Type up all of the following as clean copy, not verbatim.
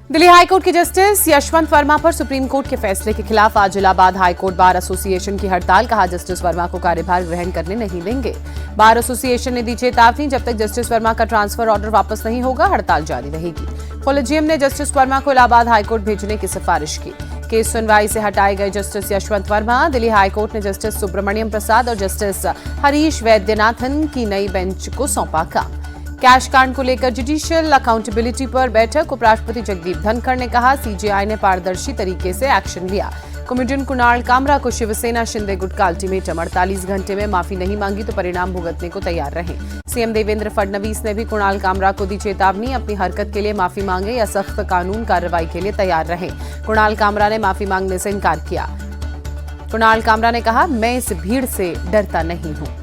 Delhi high court के justice Yashwant Verma पर supreme court के फैसले के खिलाफ आज इलाहाबाद हाईकोर्ट बार एसोसिएशन की हड़ताल। कहा, जस्टिस वर्मा को कार्यभार ग्रहण करने नहीं देंगे। बार एसोसिएशन ने दी चेतावनी, जब तक जस्टिस वर्मा का ट्रांसफर ऑर्डर वापस नहीं होगा हड़ताल जारी रहेगी। कॉलेजियम ने जस्टिस वर्मा को इलाहाबाद हाईकोर्ट भेजने की सिफारिश की। केस सुनवाई से हटाए गए जस्टिस यशवंत वर्मा दिल्ली हाईकोर्ट ने जस्टिस सुब्रमण्यम प्रसाद और जस्टिस हरीश वैद्यनाथन की नई बेंच को सौंपा काम। कैश कांड को लेकर जुडिशियल अकाउंटेबिलिटी पर बैठक। उपराष्ट्रपति जगदीप धनखड़ ने कहा, सीजेआई ने पारदर्शी तरीके से एक्शन लिया। कॉमेडियन कुणाल कामरा को शिवसेना शिंदे गुट का अल्टीमेटम, 48 घंटे में माफी नहीं मांगी तो परिणाम भुगतने को तैयार रहे। सीएम देवेंद्र फडणवीस ने भी कुणाल कामरा को दी चेतावनी, अपनी हरकत के लिए माफी मांगे या सख्त कानून कार्रवाई के लिए तैयार रहे। कुणाल कामरा ने माफी मांगने से इनकार किया। कुणाल कामरा ने कहा, मैं इस भीड़ से डरता नहीं हूं।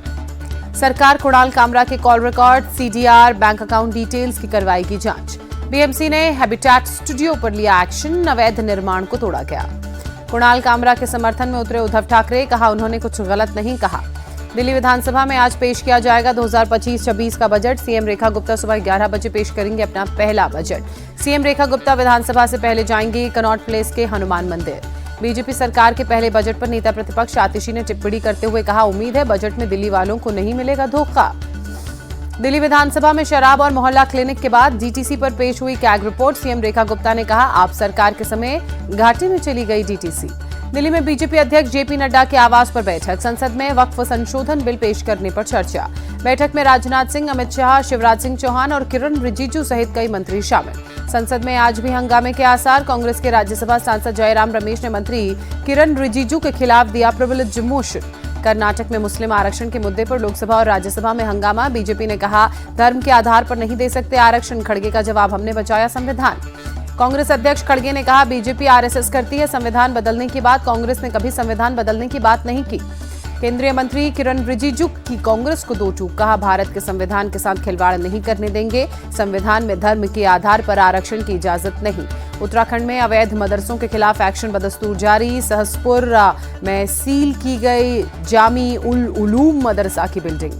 सरकार कुणाल कामरा के call record, CDR, bank account details की करवाएगी जांच। बीएमसी ने हैबिटेट स्टूडियो पर लिया एक्शन, अवैध निर्माण को तोड़ा गया। कुणाल कामरा के समर्थन में उतरे उद्धव ठाकरे, कहा उन्होंने कुछ गलत नहीं कहा। दिल्ली विधानसभा में आज पेश किया जाएगा 2025-26 का बजट। सीएम रेखा गुप्ता सुबह 11 बजे पेश करेंगे अपना पहला बजट। सीएम रेखा गुप्ता विधानसभा से पहले जाएंगे कनॉट प्लेस के हनुमान मंदिर। बीजेपी सरकार के पहले बजट पर नेता प्रतिपक्ष आतिशी ने टिप्पणी करते हुए कहा, उम्मीद है बजट में दिल्ली वालों को नहीं मिलेगा धोखा। दिल्ली विधानसभा में शराब और मोहल्ला क्लिनिक के बाद डीटीसी पर पेश हुई CAG report. CM Rekha Gupta ने कहा, आप सरकार के समय घाटे में चली गई डीटीसी। दिल्ली में बीजेपी अध्यक्ष जेपी नड्डा के आवास पर बैठक। संसद में वक्फ संशोधन बिल पेश करने पर चर्चा। बैठक में राजनाथ सिंह, अमित शाह, शिवराज सिंह चौहान और किरण रिजिजू सहित कई मंत्री शामिल। संसद में आज भी हंगामे के आसार। कांग्रेस के राज्यसभा सांसद जयराम रमेश ने मंत्री किरण रिजिजू के खिलाफ दिया प्रिविलेज मोशन। कर्नाटक में मुस्लिम आरक्षण के मुद्दे पर लोकसभा और राज्यसभा में हंगामा। बीजेपी ने कहा, धर्म के आधार पर नहीं दे सकते आरक्षण। खड़गे का जवाब, हमने बचाया संविधान। कांग्रेस अध्यक्ष खड़गे ने कहा, बीजेपी आरएसएस करती है संविधान बदलने की बात, कांग्रेस ने कभी संविधान बदलने की बात नहीं की। केंद्रीय मंत्री किरण रिजिजू की कांग्रेस को दो टूक। कहा, भारत के संविधान के साथ खिलवाड़ नहीं करने देंगे। संविधान में धर्म के आधार पर आरक्षण की इजाजत नहीं। उत्तराखंड में अवैध मदरसों के खिलाफ एक्शन बदस्तूर जारी। सहसपुर में सील की गई जामी उल उलूम मदरसा की बिल्डिंग।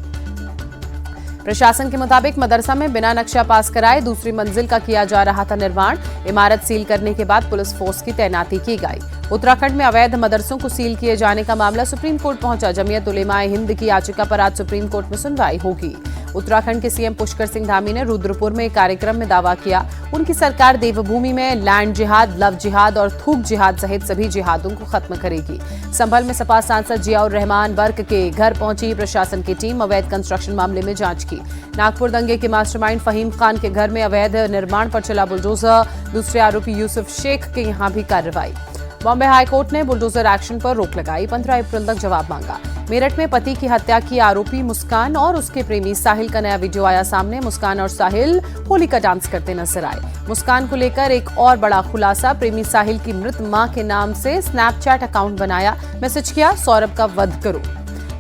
प्रशासन के मुताबिक मदरसा में बिना नक्शा पास कराए दूसरी मंजिल का किया जा रहा था निर्माण। इमारत सील करने के बाद पुलिस फोर्स की तैनाती की गई। उत्तराखंड में अवैध मदरसों को सील किए जाने का मामला सुप्रीम कोर्ट पहुंचा। जमीयत उलेमाए हिंद की याचिका पर आज सुप्रीम कोर्ट में सुनवाई होगी। उत्तराखंड के सीएम पुष्कर सिंह धामी ने रुद्रपुर में एक कार्यक्रम में दावा किया, उनकी सरकार देवभूमि में लैंड जिहाद, लव जिहाद और थूक जिहाद सहित सभी जिहादों को खत्म करेगी। संभल में सपा सांसद जियाउर रहमान वर्क के घर पहुंची प्रशासन की टीम। अवैध कंस्ट्रक्शन मामले में जांच की। नागपुर दंगे के मास्टरमाइंड फहीम खान के घर में अवैध निर्माण पर चला बुलडोजर। दूसरे आरोपी यूसुफ शेख के यहां भी कार्रवाई। बॉम्बे हाईकोर्ट ने बुलडोजर एक्शन पर रोक लगाई। 15 अप्रैल तक जवाब मांगा। मेरठ में पति की हत्या की आरोपी मुस्कान और उसके प्रेमी साहिल का नया वीडियो आया सामने। मुस्कान और साहिल होली का डांस करते नजर आए। मुस्कान को लेकर एक और बड़ा खुलासा, प्रेमी साहिल की मृत मां के नाम से स्नैपचैट अकाउंट बनाया, मैसेज किया, सौरभ का वध करो।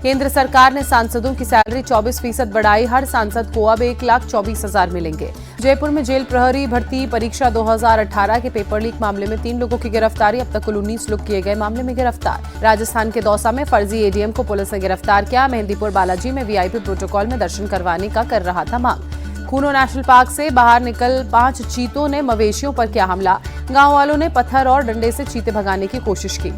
केंद्र सरकार ने सांसदों की सैलरी 24% बढ़ाई। हर सांसद को अब 1,24,000 मिलेंगे। जयपुर में जेल प्रहरी भर्ती परीक्षा 2018 के पेपर लीक मामले में 3 लोगों की गिरफ्तारी। अब तक कुल 19 लोग किए गए मामले में गिरफ्तार। राजस्थान के दौसा में फर्जी एडीएम को पुलिस ने गिरफ्तार किया। मेहंदीपुर बालाजी में वीआईपी प्रोटोकॉल में दर्शन करवाने का कर रहा था मांग। खूनो नेशनल पार्क से बाहर निकल 5 चीतों ने मवेशियों पर किया हमला। गांव वालों ने पत्थर और डंडे से चीते भगाने की कोशिश की।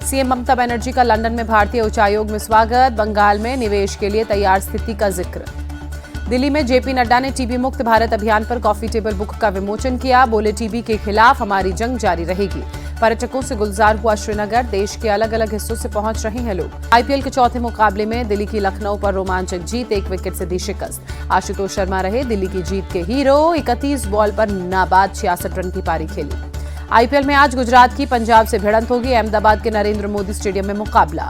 सीएम ममता बनर्जी का लंदन में भारतीय उच्चायोग में स्वागत। बंगाल में निवेश के लिए तैयार स्थिति का जिक्र। दिल्ली में जेपी नड्डा ने टीबी मुक्त भारत अभियान पर कॉफी टेबल बुक का विमोचन किया। बोले, टीबी के खिलाफ हमारी जंग जारी रहेगी। पर्यटकों से गुलजार हुआ श्रीनगर। देश के अलग अलग हिस्सों से पहुंच रहे हैं लोग। आईपीएल के चौथे मुकाबले में दिल्ली की लखनऊ पर रोमांचक जीत, 1 विकेट से दी शिकस्त। आशुतोष शर्मा रहे दिल्ली की जीत के हीरो। 31 बॉल पर नाबाद 66 रन की पारी खेली। आईपीएल में आज गुजरात की पंजाब से भिड़ंत होगी। अहमदाबाद के नरेंद्र मोदी स्टेडियम में मुकाबला।